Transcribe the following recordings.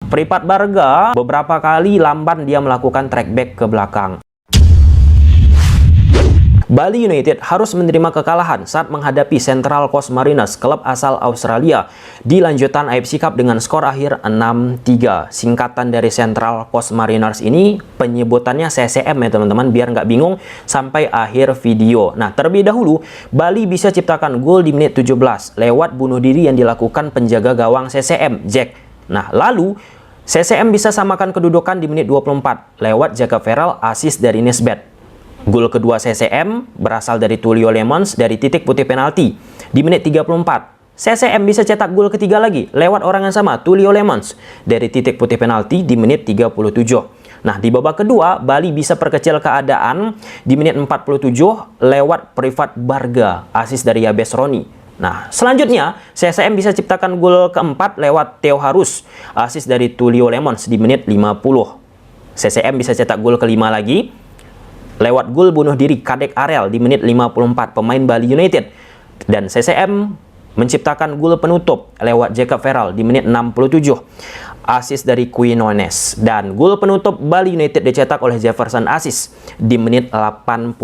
Pripat Barga beberapa kali lamban dia melakukan track back ke belakang. Bali United harus menerima kekalahan saat menghadapi Central Coast Mariners, klub asal Australia, di lanjutan AFC Cup dengan skor akhir 6-3. Singkatan dari Central Coast Mariners ini penyebutannya CCM ya teman-teman, biar nggak bingung sampai akhir video. Nah, terlebih dahulu, Bali bisa ciptakan gol di menit 17 lewat bunuh diri yang dilakukan penjaga gawang CCM, Jack. Nah, lalu CCM bisa samakan kedudukan di menit 24 lewat Jacob Farrell, assist dari Nisbet. Gol kedua CCM berasal dari Tulio Lemons dari titik putih penalti di menit 34. CCM bisa cetak gol ketiga lagi lewat orang yang sama, Tulio Lemons, dari titik putih penalti di menit 37. Nah, di babak kedua, Bali bisa perkecil keadaan di menit 47 lewat Pripat Barga, assist dari Yabes Roni. Nah, selanjutnya, CCM bisa ciptakan gol keempat lewat Theo Harus, assist dari Tulio Lemons di menit 50. CCM bisa cetak gol kelima lagi lewat gol bunuh diri Kadek Arel di menit 54, pemain Bali United. Dan CCM menciptakan gol penutup lewat Jacob Farrell di menit 67, assist dari Quinones. Dan gol penutup Bali United dicetak oleh Jefferson Aziz di menit 83.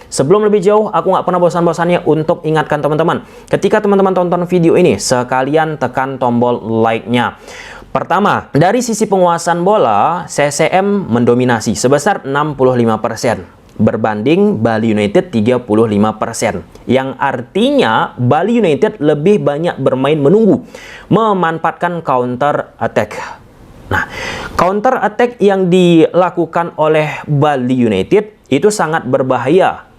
Sebelum lebih jauh, aku nggak pernah bosan-bosannya untuk ingatkan teman-teman, ketika teman-teman tonton video ini, sekalian tekan tombol like-nya. Pertama, dari sisi penguasaan bola, CCM mendominasi sebesar 65% berbanding Bali United 35%. Yang artinya Bali United lebih banyak bermain menunggu, memanfaatkan counter attack. Nah, counter attack yang dilakukan oleh Bali United itu sangat berbahaya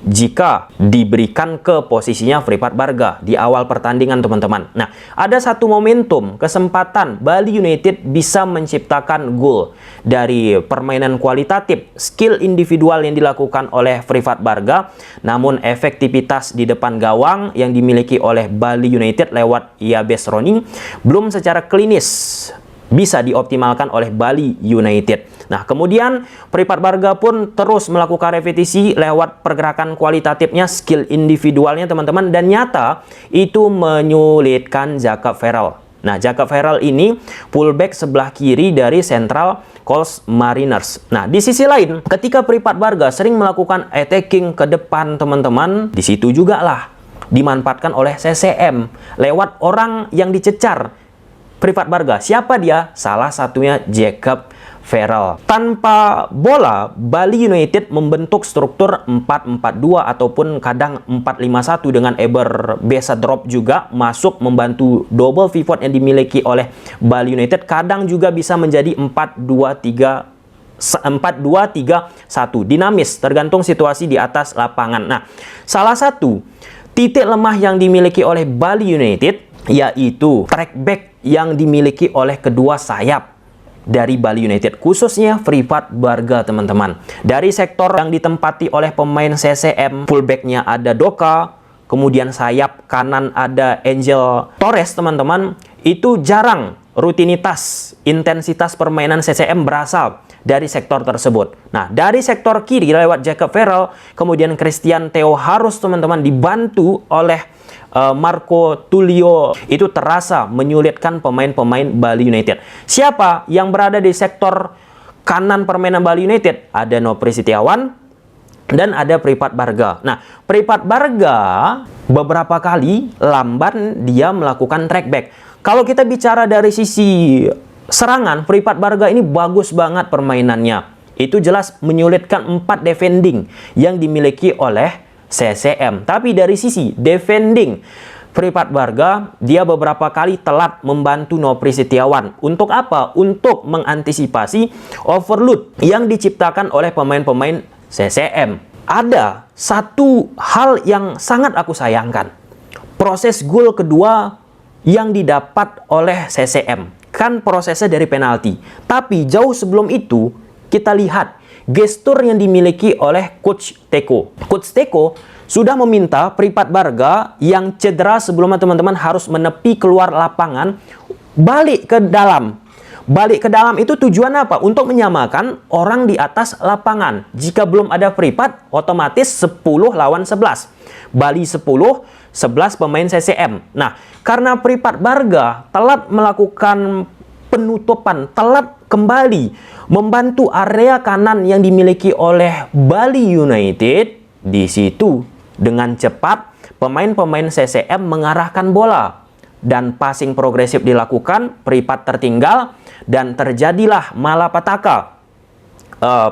jika diberikan ke posisinya Pripat Barga di awal pertandingan teman-teman. Nah, ada satu momentum kesempatan Bali United bisa menciptakan gol dari permainan kualitatif, skill individual yang dilakukan oleh Pripat Barga, namun efektivitas di depan gawang yang dimiliki oleh Bali United lewat Yabes Roni belum secara klinis bisa dioptimalkan oleh Bali United. Nah, kemudian Pripat Barga pun terus melakukan repetisi lewat pergerakan kualitatifnya, skill individualnya teman-teman, dan nyata itu menyulitkan Jacob Farrell. Nah, Jacob Farrell ini fullback sebelah kiri dari Central Coast Mariners. Nah, di sisi lain, ketika Pripat Barga sering melakukan attacking ke depan teman-teman, di situ juga lah dimanfaatkan oleh CCM lewat orang yang dicecar Pripat Barga. Siapa dia? Salah satunya Jacob Farrell. Tanpa bola, Bali United membentuk struktur 4-4-2 ataupun kadang 4-5-1 dengan Eber Besa drop juga masuk membantu double pivot yang dimiliki oleh Bali United. Kadang juga bisa menjadi 4-2-3-1, dinamis tergantung situasi di atas lapangan. Nah, salah satu titik lemah yang dimiliki oleh Bali United yaitu track back yang dimiliki oleh kedua sayap dari Bali United, khususnya Pripat Barga teman-teman. Dari sektor yang ditempati oleh pemain CCM, fullbacknya ada Doka, kemudian sayap kanan ada Angel Torres teman-teman, itu jarang rutinitas, intensitas permainan CCM berasal dari sektor tersebut. Nah, dari sektor kiri lewat Jacob Farrell, kemudian Christian Theo Harus teman-teman dibantu oleh Marco Tulio, itu terasa menyulitkan pemain-pemain Bali United. Siapa yang berada di sektor kanan permainan Bali United? Ada Nopri Setiawan dan ada Pripat Barga. Nah, Pripat Barga beberapa kali lamban dia melakukan track back. Kalau kita bicara dari sisi serangan, Pripat Barga ini bagus banget permainannya. Itu jelas menyulitkan 4 defending yang dimiliki oleh CCM. Tapi dari sisi defending, Pripat Barga dia beberapa kali telat membantu Nopri Setiawan. Untuk apa? Untuk mengantisipasi overload yang diciptakan oleh pemain-pemain CCM. Ada satu hal yang sangat aku sayangkan. Proses gol kedua yang didapat oleh CCM kan prosesnya dari penalti. Tapi jauh sebelum itu kita lihat gestur yang dimiliki oleh Coach Teko. Coach Teko sudah meminta Pripat Barga yang cedera sebelumnya teman-teman harus menepi keluar lapangan, balik ke dalam. Balik ke dalam itu tujuan apa? Untuk menyamakan orang di atas lapangan. Jika belum ada Pripat, otomatis 10 lawan 11. Bali 10, 11 pemain CCM. Nah, karena Pripat Barga telat melakukan penutupan telat kembali membantu area kanan yang dimiliki oleh Bali United. Di situ dengan cepat pemain-pemain CCM mengarahkan bola dan passing progresif dilakukan, Pripat tertinggal dan terjadilah malapetaka.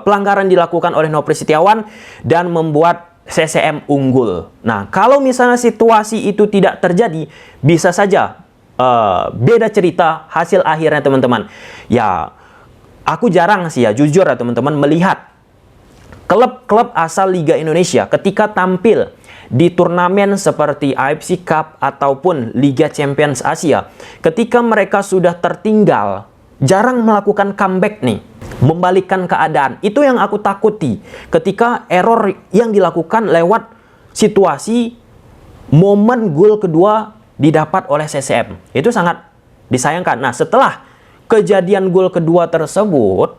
Pelanggaran dilakukan oleh Nopri Setiawan dan membuat CCM unggul. Nah, kalau misalnya situasi itu tidak terjadi, bisa saja beda cerita hasil akhirnya teman-teman. Ya, aku jarang sih ya, jujur ya teman-teman, melihat klub-klub asal Liga Indonesia ketika tampil di turnamen seperti AFC Cup ataupun Liga Champions Asia, ketika mereka sudah tertinggal, jarang melakukan comeback nih, membalikkan keadaan. Itu yang aku takuti ketika error yang dilakukan lewat situasi momen gol kedua didapat oleh CCM. Itu sangat disayangkan. Nah, setelah kejadian gol kedua tersebut,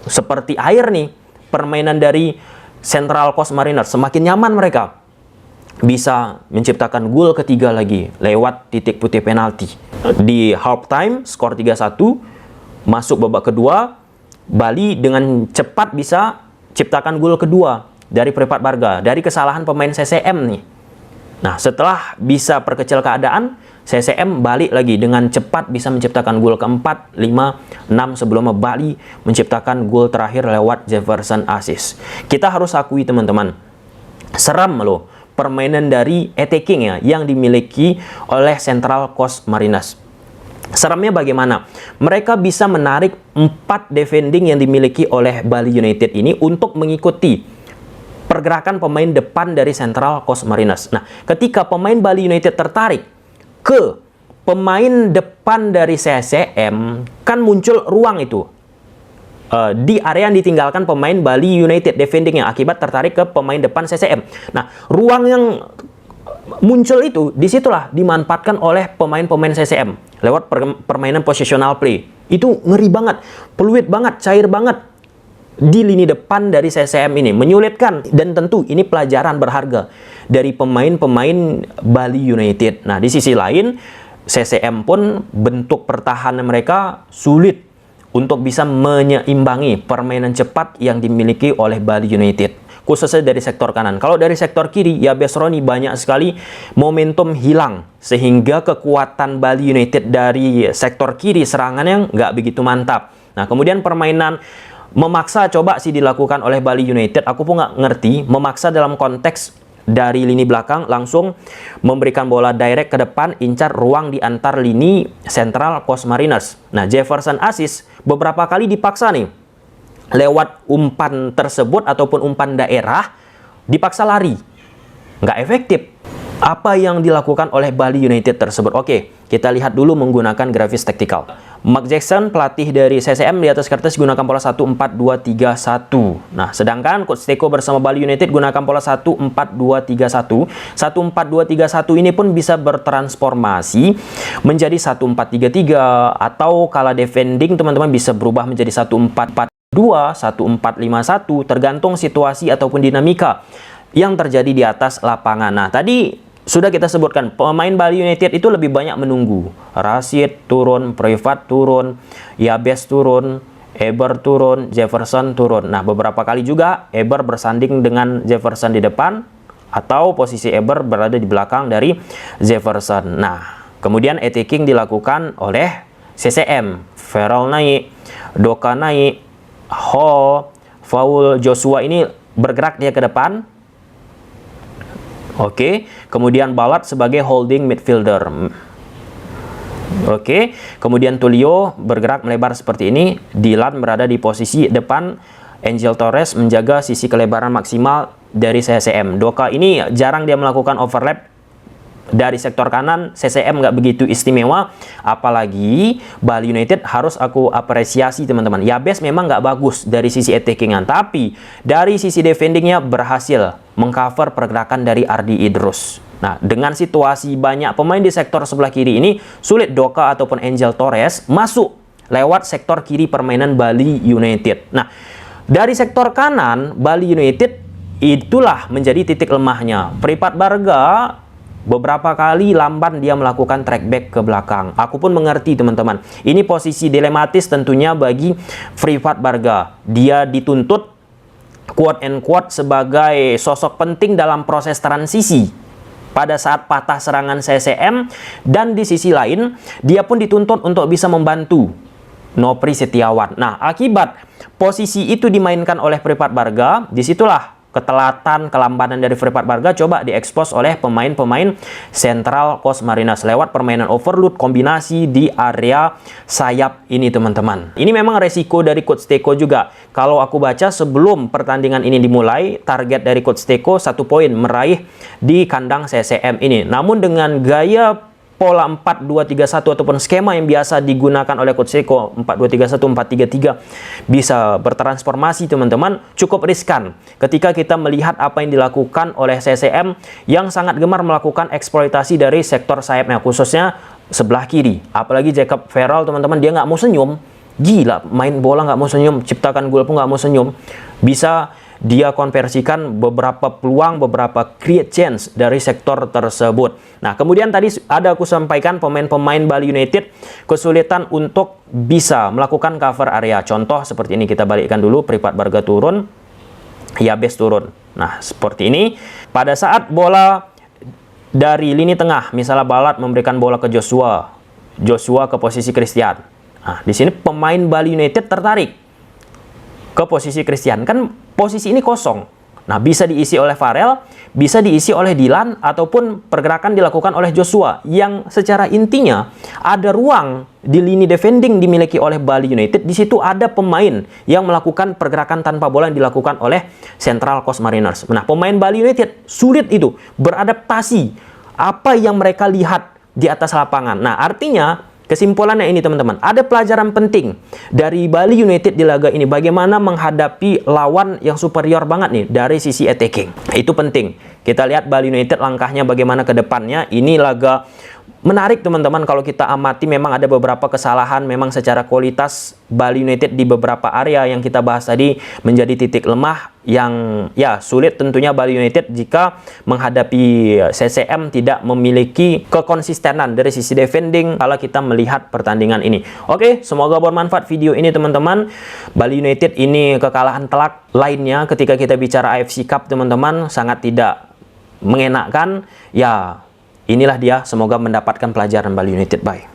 seperti air nih, permainan dari Central Coast Mariners semakin nyaman, mereka bisa menciptakan gol ketiga lagi lewat titik putih penalti. Di half time, skor 3-1, masuk babak kedua, Bali dengan cepat bisa ciptakan gol kedua dari Pripat Barga, dari kesalahan pemain CCM nih. Nah, setelah bisa perkecil keadaan, CCM balik lagi dengan cepat bisa menciptakan gol keempat, 5, 6 sebelum Bali menciptakan gol terakhir lewat Jefferson assist. Kita harus akui teman-teman, seram loh permainan dari attacking ya yang dimiliki oleh Central Coast Mariners. Seramnya bagaimana? Mereka bisa menarik 4 defending yang dimiliki oleh Bali United ini untuk mengikuti pergerakan pemain depan dari Central Coast Mariners. Nah, ketika pemain Bali United tertarik ke pemain depan dari CCM, kan muncul ruang itu di area yang ditinggalkan pemain Bali United defending yang akibat tertarik ke pemain depan CCM. Nah, ruang yang muncul itu disitulah dimanfaatkan oleh pemain-pemain CCM lewat permainan positional play. Itu ngeri banget, fluid banget, cair banget di lini depan dari CCM ini, menyulitkan. Dan tentu ini pelajaran berharga dari pemain-pemain Bali United. Nah, di sisi lain CCM pun bentuk pertahanan mereka sulit untuk bisa menyeimbangi permainan cepat yang dimiliki oleh Bali United, khususnya dari sektor kanan. Kalau dari sektor kiri, ya Besroni banyak sekali momentum hilang, sehingga kekuatan Bali United dari sektor kiri serangannya nggak begitu mantap. Nah, kemudian permainan memaksa coba sih dilakukan oleh Bali United. Aku pun nggak ngerti, memaksa dalam konteks dari lini belakang langsung memberikan bola direct ke depan, incar ruang di antar lini Central Coast Mariners. Nah, Jefferson assist beberapa kali dipaksa nih lewat umpan tersebut ataupun umpan daerah, dipaksa lari, nggak efektif. Apa yang dilakukan oleh Bali United tersebut? Oke, kita lihat dulu menggunakan grafis taktikal. Mark Jackson, pelatih dari CCM, di atas kertas gunakan pola 1-4-2-3-1. Nah, sedangkan Coach Teko bersama Bali United gunakan pola 1-4-2-3-1. 1-4-2-3-1 ini pun bisa bertransformasi menjadi 1-4-3-3, atau kala defending teman-teman bisa berubah menjadi 1-4-4-2, 1-4-5-1, tergantung situasi ataupun dinamika yang terjadi di atas lapangan. Nah, tadi sudah kita sebutkan, pemain Bali United itu lebih banyak menunggu. Rashid turun, Privat turun, Yabes turun, Eber turun, Jefferson turun. Nah, beberapa kali juga Eber bersanding dengan Jefferson di depan, atau posisi Eber berada di belakang dari Jefferson. Nah, kemudian attacking dilakukan oleh CCM. Feral naik, Doka naik, Ho, Faul, Joshua ini bergerak dia ke depan. Oke, kemudian Balat sebagai holding midfielder. Oke, kemudian Tulio bergerak melebar seperti ini. Dilan berada di posisi depan. Angel Torres menjaga sisi kelebaran maksimal dari CCM. Doka ini jarang dia melakukan overlap dari sektor kanan. CCM nggak begitu istimewa, apalagi Bali United harus aku apresiasi teman-teman. Yabes memang nggak bagus dari sisi attackingan, tapi dari sisi defendingnya berhasil mengcover pergerakan dari Ardi Idrus. Nah, dengan situasi banyak pemain di sektor sebelah kiri ini, sulit Doka ataupun Angel Torres masuk lewat sektor kiri permainan Bali United. Nah, dari sektor kanan Bali United itulah menjadi titik lemahnya. Pripat Barga Beberapa kali lamban dia melakukan track back ke belakang. Aku pun mengerti teman-teman. Ini posisi dilematis tentunya bagi Privat Barga. Dia dituntut quote and quote sebagai sosok penting dalam proses transisi pada saat patah serangan CCM, dan di sisi lain dia pun dituntut untuk bisa membantu Nopri Setiawan. Nah, akibat posisi itu dimainkan oleh Privat Barga, disitulah ketelatan, kelambanan dari Privat Barga coba diekspos oleh pemain-pemain Central Coast Mariners lewat permainan overload kombinasi di area sayap ini teman-teman. Ini memang resiko dari Coach Teko juga. Kalau aku baca sebelum pertandingan ini dimulai, target dari Coach Teko 1 poin meraih di kandang CCM ini. Namun dengan gaya pola 4-2-3-1 ataupun skema yang biasa digunakan oleh Coach Teko 4-2-3-1, 4-3-3 bisa bertransformasi teman-teman, cukup riskan ketika kita melihat apa yang dilakukan oleh CCM yang sangat gemar melakukan eksploitasi dari sektor sayapnya, khususnya sebelah kiri. Apalagi Jacob Farrell teman-teman, dia nggak mau senyum. Gila, main bola nggak mau senyum, ciptakan gol pun nggak mau senyum. Bisa dia konversikan beberapa peluang, beberapa create chance dari sektor tersebut. Nah, kemudian tadi ada aku sampaikan pemain-pemain Bali United kesulitan untuk bisa melakukan cover area. Contoh seperti ini, kita balikkan dulu, Privat Barga turun, Yabes turun. Nah, seperti ini. Pada saat bola dari lini tengah, misalnya Balat memberikan bola ke Joshua, Joshua ke posisi Christian. Nah, di sini pemain Bali United tertarik ke posisi Christian, kan posisi ini kosong. Nah, bisa diisi oleh Farrell, bisa diisi oleh Dylan, ataupun pergerakan dilakukan oleh Joshua, yang secara intinya ada ruang di lini defending dimiliki oleh Bali United. Di situ ada pemain yang melakukan pergerakan tanpa bola yang dilakukan oleh Central Coast Mariners. Nah, pemain Bali United sulit itu beradaptasi apa yang mereka lihat di atas lapangan. Nah, artinya kesimpulannya ini teman-teman, ada pelajaran penting dari Bali United di laga ini, bagaimana menghadapi lawan yang superior banget nih dari sisi attacking. Itu penting. Kita lihat Bali United langkahnya bagaimana ke depannya. Ini laga menarik teman-teman, kalau kita amati memang ada beberapa kesalahan memang secara kualitas Bali United di beberapa area yang kita bahas tadi menjadi titik lemah yang ya sulit tentunya Bali United jika menghadapi CCM tidak memiliki kekonsistenan dari sisi defending kalau kita melihat pertandingan ini. Oke, semoga bermanfaat video ini teman-teman. Bali United ini kekalahan telak lainnya ketika kita bicara AFC Cup teman-teman, sangat tidak mengenakan. Ya, inilah dia, semoga mendapatkan pelajaran Bali United. Bye.